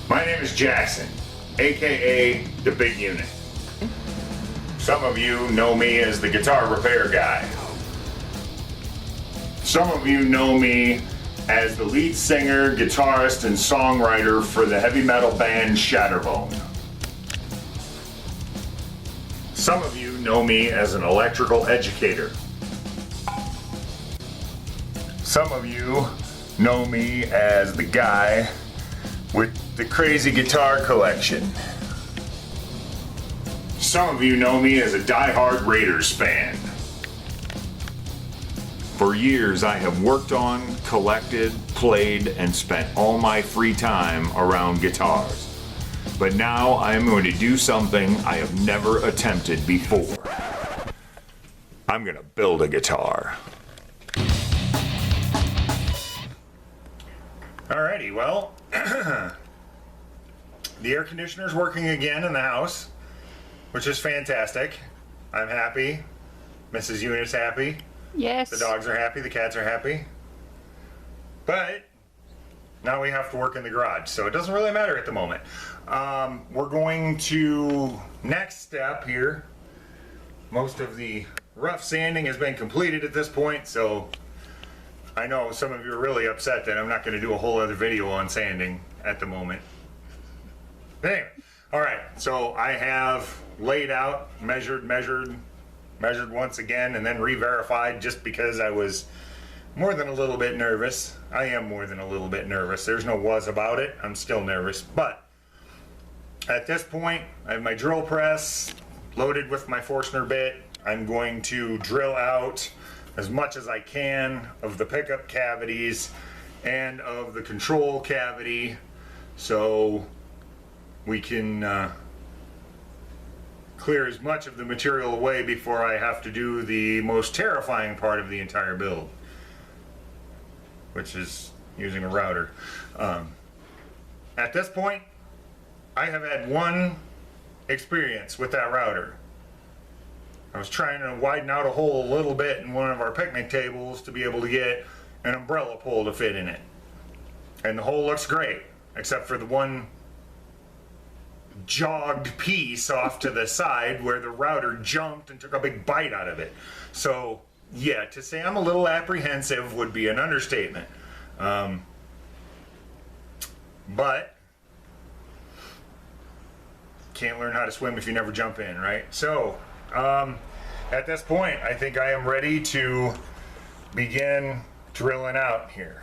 My name is Jackson, aka the Big Unit. Some of you know me as the guitar repair guy. Some of you know me as the lead singer, guitarist, and songwriter for the heavy metal band Shatterbone. Some of you know me as an electrical educator. Some of you know me as the guy with the crazy guitar collection. Some of you know me as a die-hard Raiders fan. For years, I have worked on, collected, played, and spent all my free time around guitars. But now I am going to do something I have never attempted before. I'm gonna build a guitar. Alrighty, well, the air conditioner's working again in the house, which is fantastic. I'm happy. Mrs. Unit's happy. Yes. The dogs are happy, the cats are happy. But now we have to work in the garage, so it doesn't really matter at the moment. We're going to, next step here, most of the rough sanding has been completed at this point, so I know some of you are really upset that I'm not going to do a whole other video on sanding at the moment. But anyway, alright, so I have laid out, measured once again, and then re-verified just because I was more than a little bit nervous. I am more than a little bit nervous. There's no was about it. I'm still nervous. But at this point, I have my drill press loaded with my Forstner bit. I'm going to drill out as much as I can of the pickup cavities and of the control cavity so we can clear as much of the material away before I have to do the most terrifying part of the entire build, which is using a router. At this point, I have had one experience with that router. I was trying to widen out a hole a little bit in one of our picnic tables to be able to get an umbrella pole to fit in it. And the hole looks great, except for the one jogged piece off to the side where the router jumped and took a big bite out of it. So yeah, to say I'm a little apprehensive would be an understatement. But can't learn how to swim if you never jump in, right? So at this point, I think I am ready to begin drilling out here.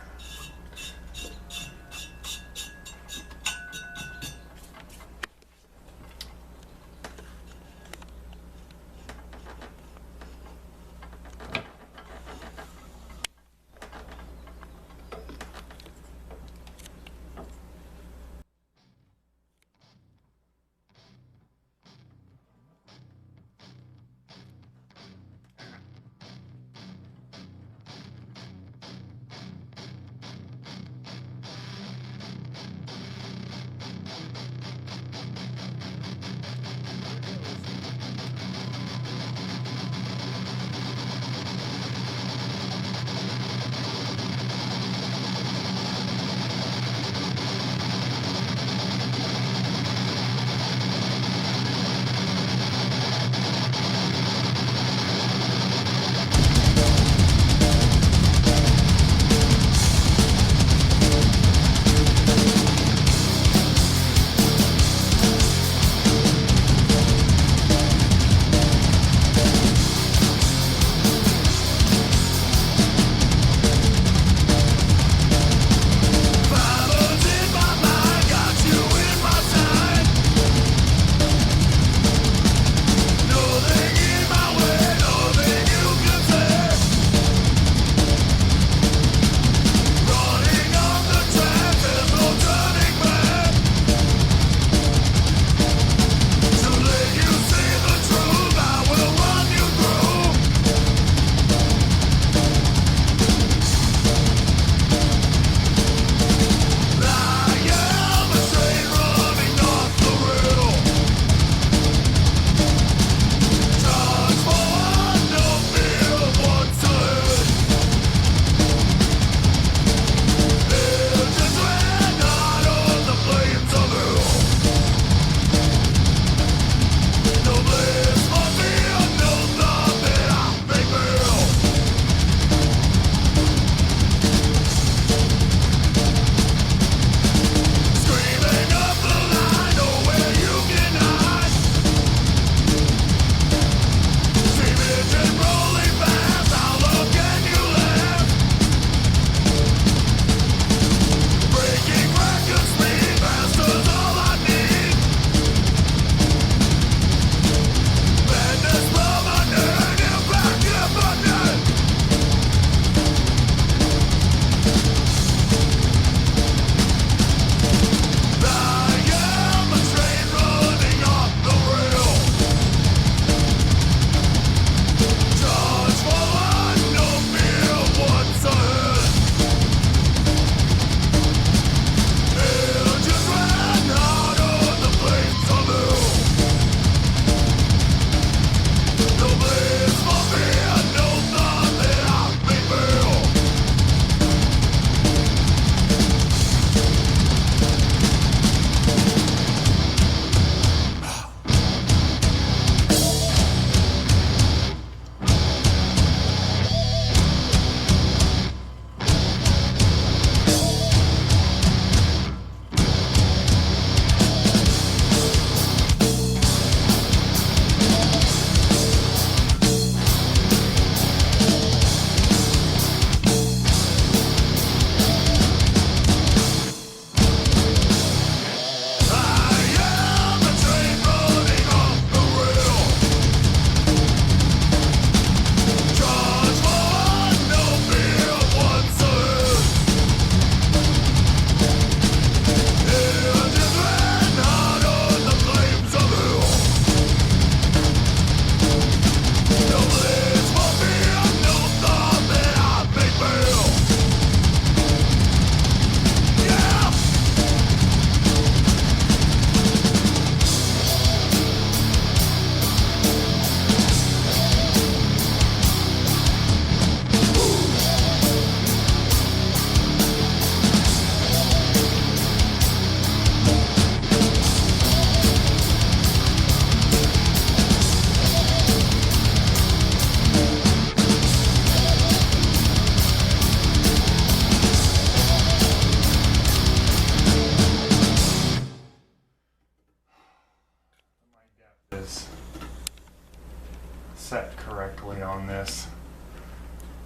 set correctly on this.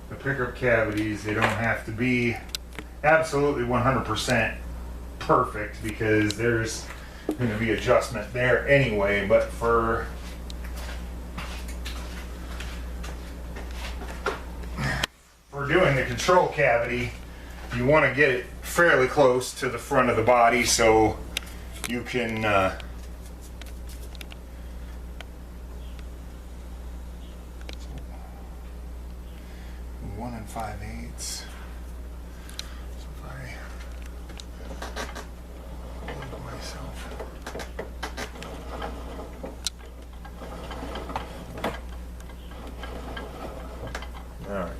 The pickup cavities, they don't have to be absolutely 100% perfect because there's going to be adjustment there anyway, but for doing the control cavity, you want to get it fairly close to the front of the body so you can 1 5/8. So if I leave myself. All right.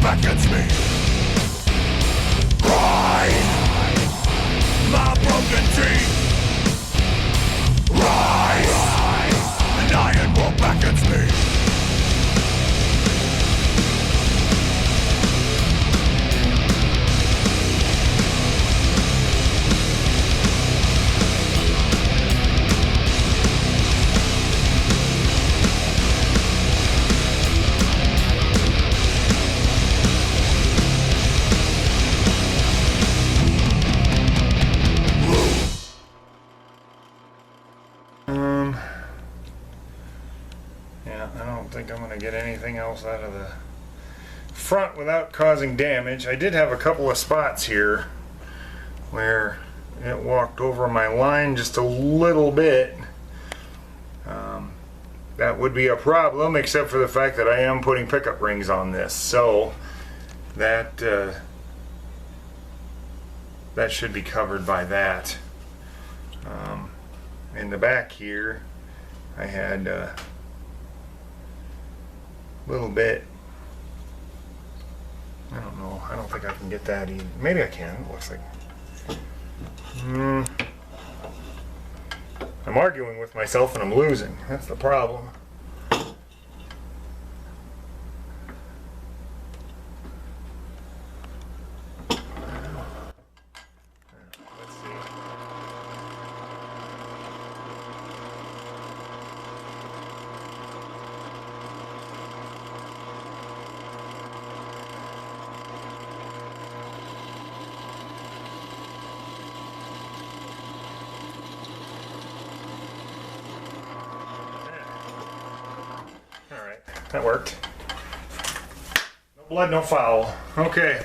beckons me. Rise, my brother. anything else out of the front without causing damage. I did have a couple of spots here where it walked over my line just a little bit. That would be a problem, except for the fact that I am putting pickup rings on this, so that that should be covered by that. In the back here, I had a little bit. I don't know. I don't think I can get that even. Maybe I can. It looks like. I'm arguing with myself and I'm losing. That's the problem. Let's see. That worked. No blood, no foul. Okay.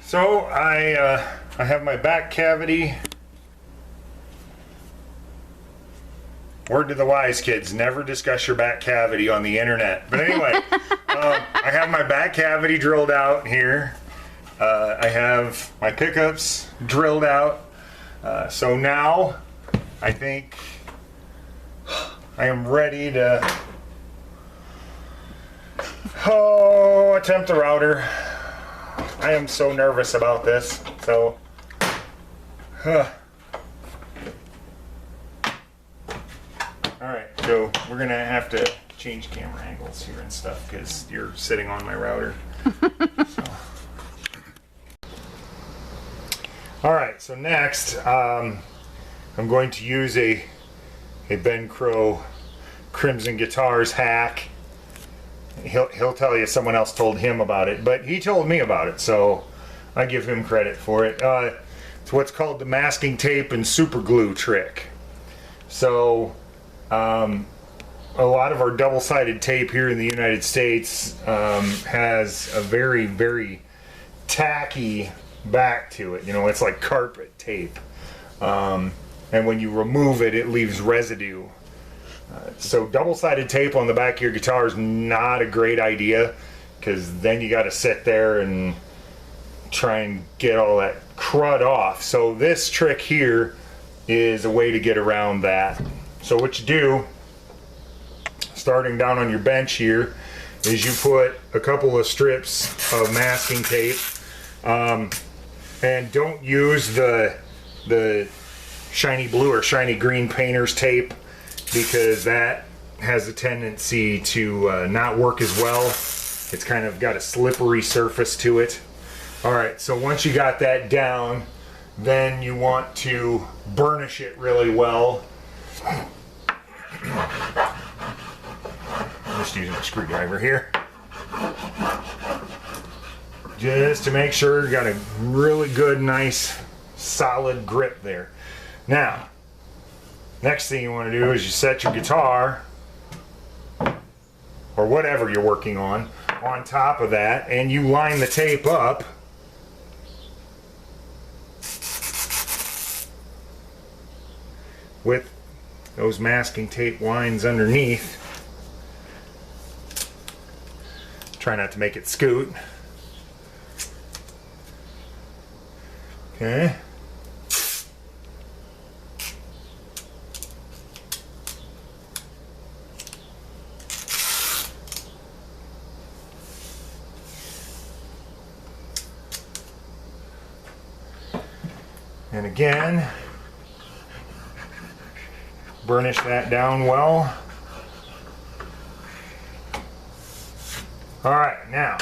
So I have my back cavity. Word to the wise kids, never discuss your back cavity on the internet. But anyway, I have my back cavity drilled out here. I have my pickups drilled out. So now I think I am ready to attempt the router. I am so nervous about this. So alright, so we're gonna have to change camera angles here and stuff because you're sitting on my router. So. Alright, so next I'm going to use a Ben Crow Crimson Guitars hack. He'll tell you someone else told him about it, but he told me about it, so I give him credit for it. It's what's called the masking tape and super glue trick. So a lot of our double-sided tape here in the United States has a very, very tacky back to it. You know, it's like carpet tape. And when you remove it, it leaves residue. So double-sided tape on the back of your guitar is not a great idea, because then you got to sit there and try and get all that crud off. So this trick here is a way to get around that. So what you do, starting down on your bench here, is you put a couple of strips of masking tape, and don't use the shiny blue or shiny green painter's tape, because that has a tendency to not work as well. It's kind of got a slippery surface to it. Alright, so once you got that down, then you want to burnish it really well. I'm just using a screwdriver here. Just to make sure you got a really good, nice, solid grip there. Now, next thing you want to do is you set your guitar, or whatever you're working on top of that, and you line the tape up with those masking tape lines underneath. Try not to make it scoot. Okay. And again, burnish that down well. All right, now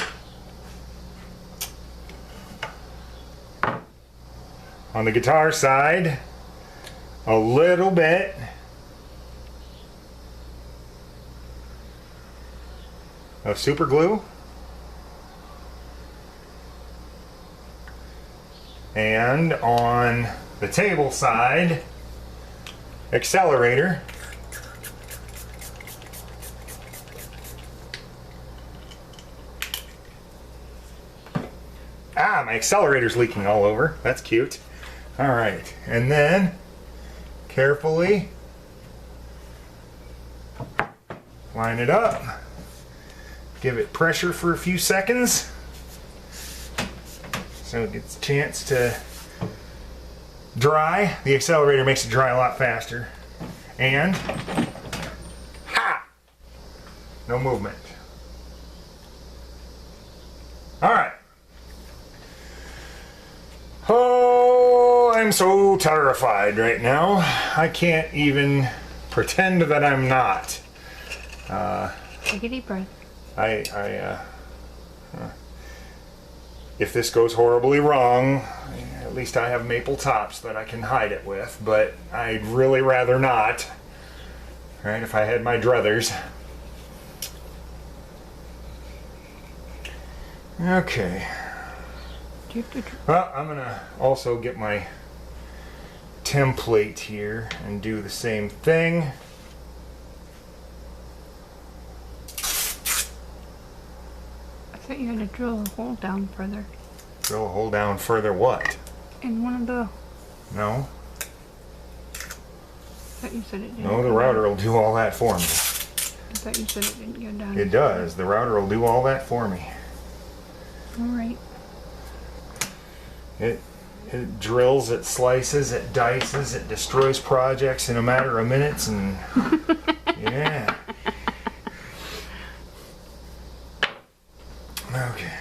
on the guitar side, a little bit of super glue, and on the table side, accelerator. Ah, my accelerator's leaking all over. That's cute. All right, and then carefully line it up. Give it pressure for a few seconds so it gets a chance to dry. The accelerator makes it dry a lot faster. And ha! No movement. All right. Oh, I'm so terrified right now. I can't even pretend that I'm not. Take a deep breath. If this goes horribly wrong, at least I have maple tops that I can hide it with, but I'd really rather not. Right, if I had my druthers. Okay. Well, I'm gonna also get my template here and do the same thing. I thought you had to drill a hole down further. Drill a hole down further what? In one of the... No? I thought you said it didn't. No, the router will do all that for me. I thought you said it didn't go down. It does. The router will do all that for me. Alright. It drills, it slices, it dices, it destroys projects in a matter of minutes, and yeah. Okay.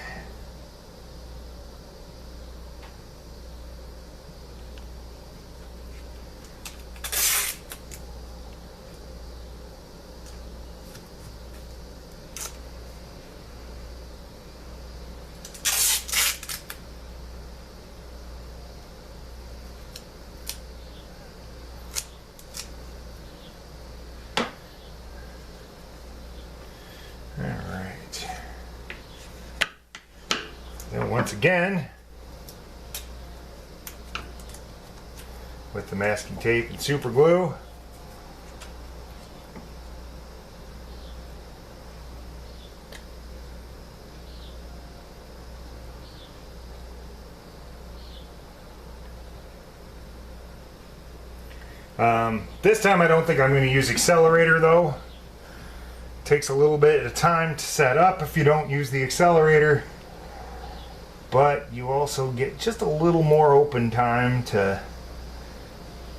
Then once again, with the masking tape and super glue, this time I don't think I'm going to use accelerator though. Takes a little bit of time to set up if you don't use the accelerator, but you also get just a little more open time to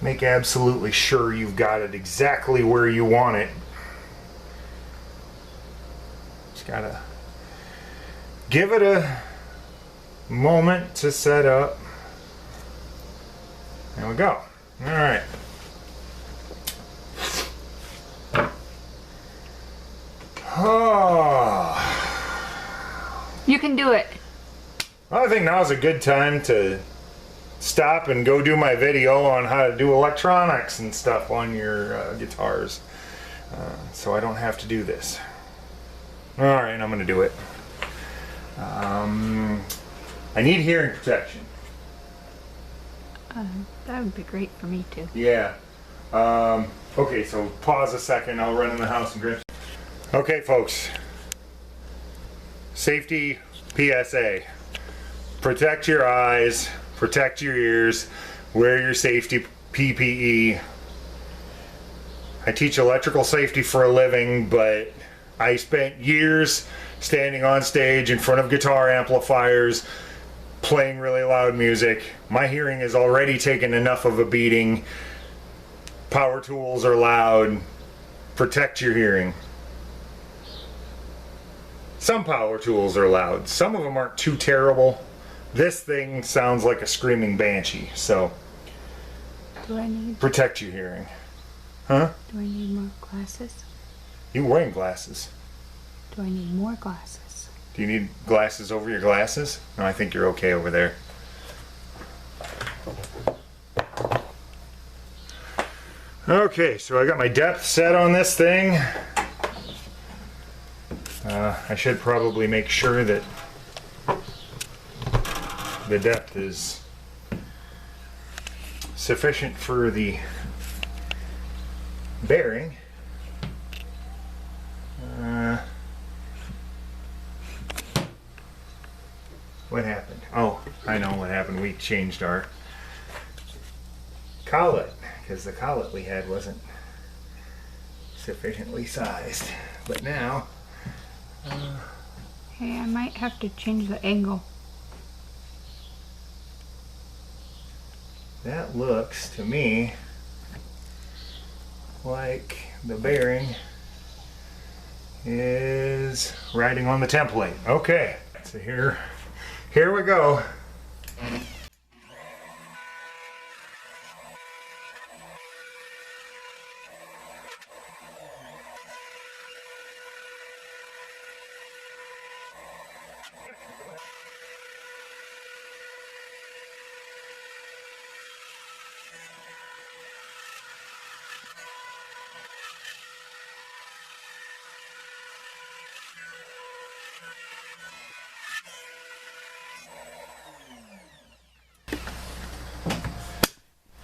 make absolutely sure you've got it exactly where you want it. Just gotta give it a moment to set up. There we go. All right. Oh. You can do it. I think now's a good time to stop and go do my video on how to do electronics and stuff on your guitars, so I don't have to do this. All right, I'm gonna do it. I need hearing protection. That would be great for me too. Yeah. Okay, so pause a second. I'll run in the house and grab. Okay, folks. Safety PSA. Protect your eyes, protect your ears, wear your safety PPE. I teach electrical safety for a living, but I spent years standing on stage in front of guitar amplifiers, playing really loud music. My hearing has already taken enough of a beating. Power tools are loud. Protect your hearing. Some power tools are loud. Some of them aren't too terrible. This thing sounds like a screaming banshee, so Do I need protect your hearing. Huh? Do I need more glasses? You're wearing glasses. Do I need more glasses? Do you need glasses over your glasses? No, I think you're okay over there. Okay, so I got my depth set on this thing. I should probably make sure that the depth is sufficient for the bearing. What happened? Oh, I know what happened. We changed our collet because the collet we had wasn't sufficiently sized. But now, Hey, I might have to change the angle. that looks to me like the bearing is riding on the template. Okay, so here we go.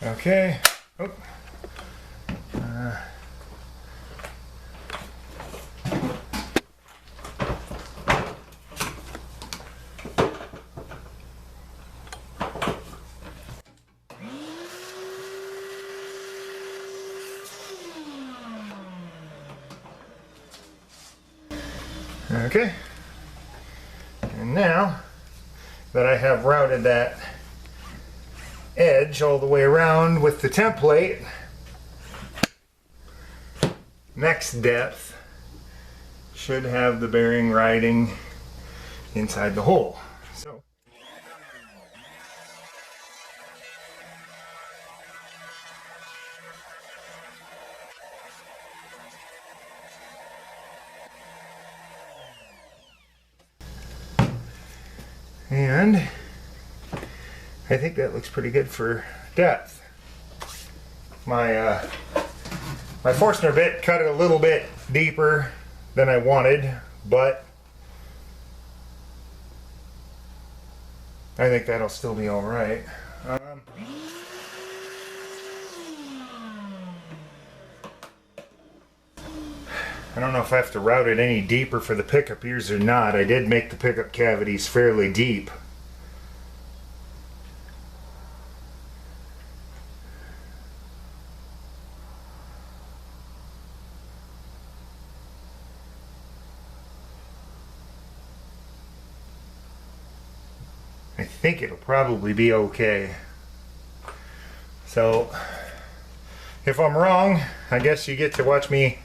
Okay. Oh. Okay. And now that I have routed that edge all the way around with the template, next depth should have the bearing riding inside the hole. So and I think that looks pretty good for depth. My Forstner bit cut it a little bit deeper than I wanted, but I think that'll still be all right. I don't know if I have to route it any deeper for the pickup ears or not. I did make the pickup cavities fairly deep. I think it'll probably be okay. So, if I'm wrong, I guess you get to watch me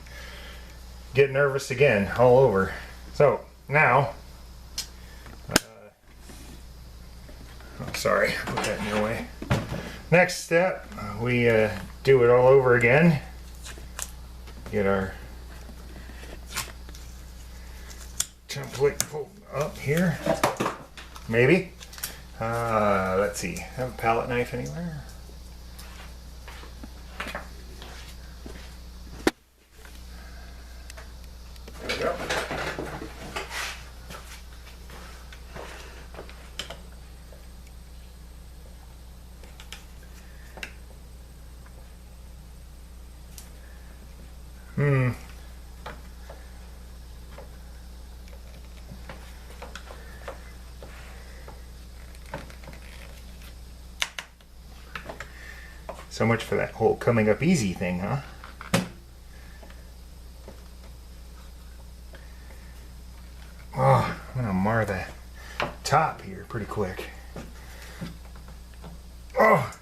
get nervous again all over. So, now, oh, sorry, put that in your way. Next step, we do it all over again. Get our template pulled up here, maybe. Let's see, have a palette knife anywhere? There we go. So much for that whole coming up easy thing, huh? Oh, I'm gonna mar the top here pretty quick. Oh!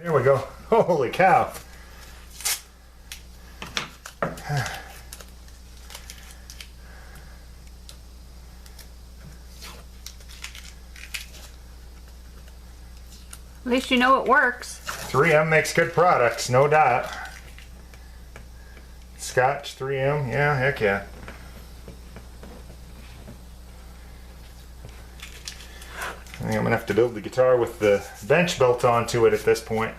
There we go. Holy cow. At least you know it works. 3M makes good products, no doubt. Scotch 3M, yeah, heck yeah. I think I'm gonna have to build the guitar with the bench built onto it at this point.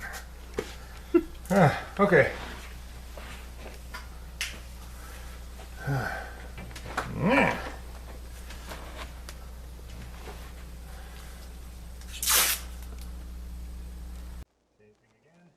Okay. Yeah. Same thing again.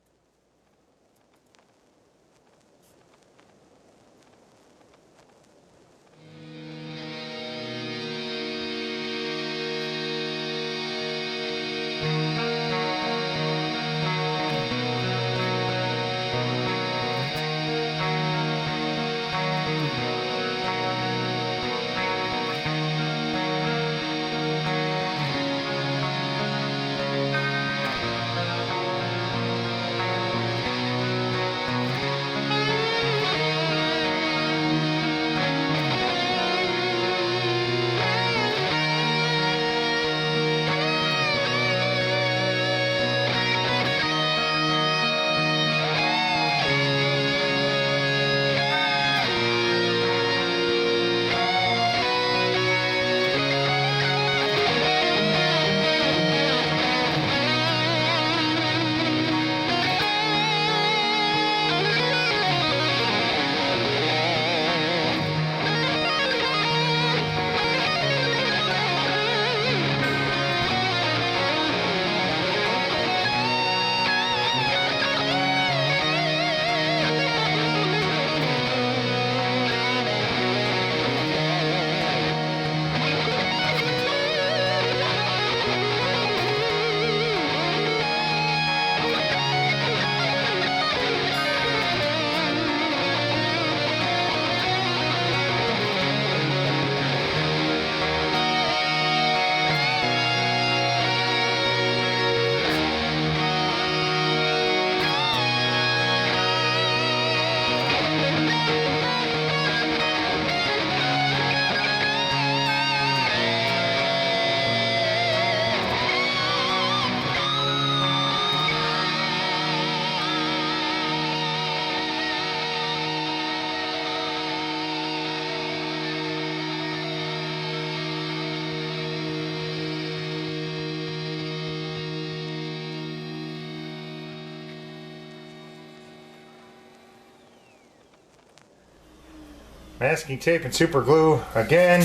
Masking tape and super glue again.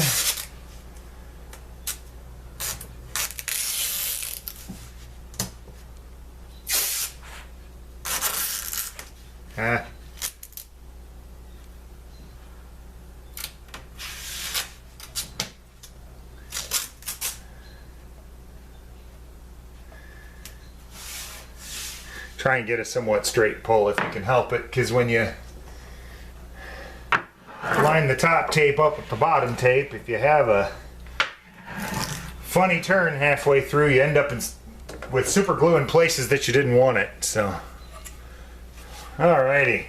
Ah. Try and get a somewhat straight pull if you can help it, because when you line the top tape up with the bottom tape, if you have a funny turn halfway through, you end up with super glue in places that you didn't want it. So, alrighty.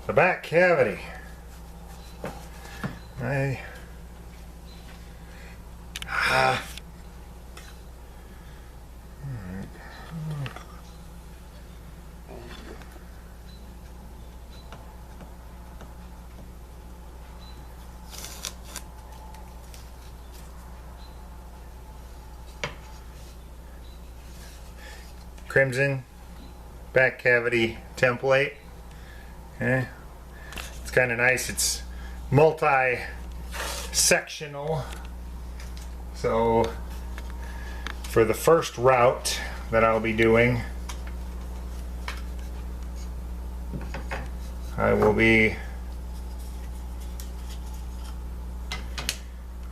The back cavity. Crimson back cavity template. Okay. It's kind of nice. It's multi-sectional. So for the first route that I'll be doing, I will be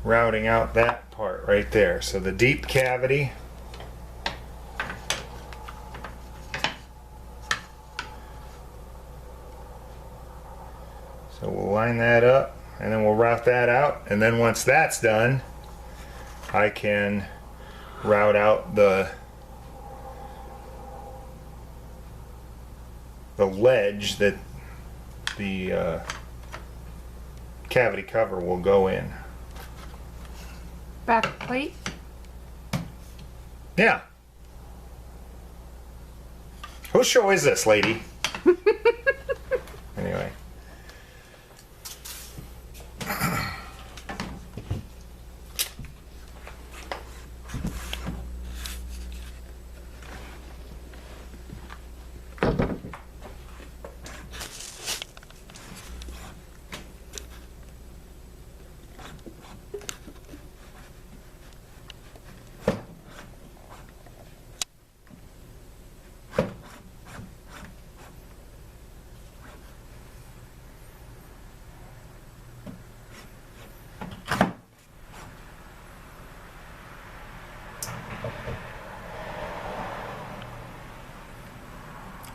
routing out that part right there. So the deep cavity. So we'll line that up and then we'll route that out, and then once that's done, I can route out the ledge that the cavity cover will go in. Back plate. Yeah. Whose show is this, lady? Anyway.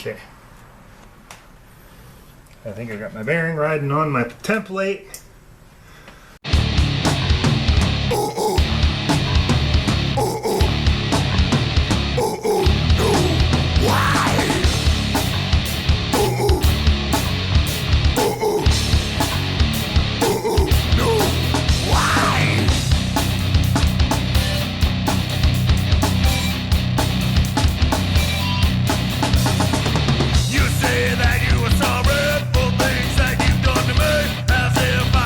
Okay. I think I got my bearing riding on my template. You say that you were sorry for things that you've done to me, as if I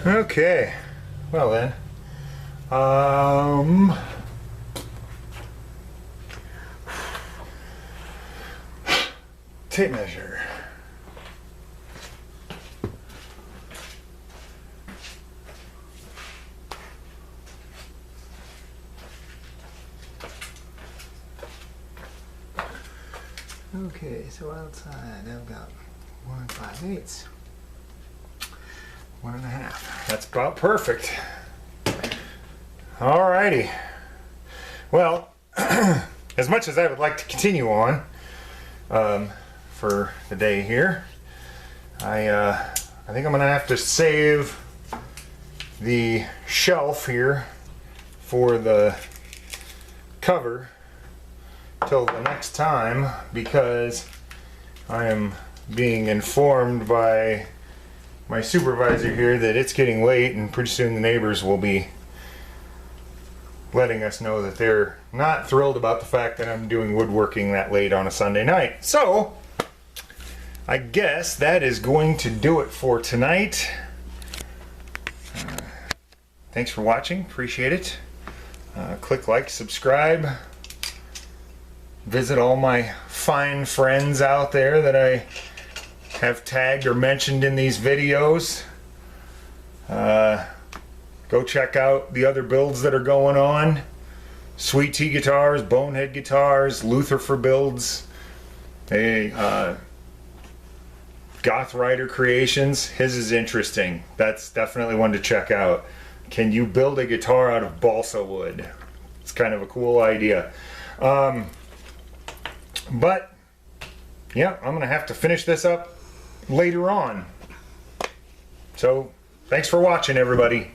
Okay, well then, tape measure. Okay, so outside I've got 1 5/8. 1.5. That's about perfect. Alrighty. Well, as much as I would like to continue on for the day here, I think I'm gonna have to save the shelf here for the cover till the next time, because I am being informed by my supervisor here that it's getting late and pretty soon the neighbors will be letting us know that they're not thrilled about the fact that I'm doing woodworking that late on a Sunday night. So I guess that is going to do it for tonight. Thanks for watching, appreciate it. Click like, subscribe. Visit all my fine friends out there that I have tagged or mentioned in these videos. Go check out the other builds that are going on. Sweet Tea Guitars, Bonehead Guitars, Luther for Builds, Goth Rider Creations. His is interesting. That's definitely one to check out. Can you build a guitar out of balsa wood? It's kind of a cool idea. But yeah, I'm gonna have to finish this up later on. So thanks for watching, everybody.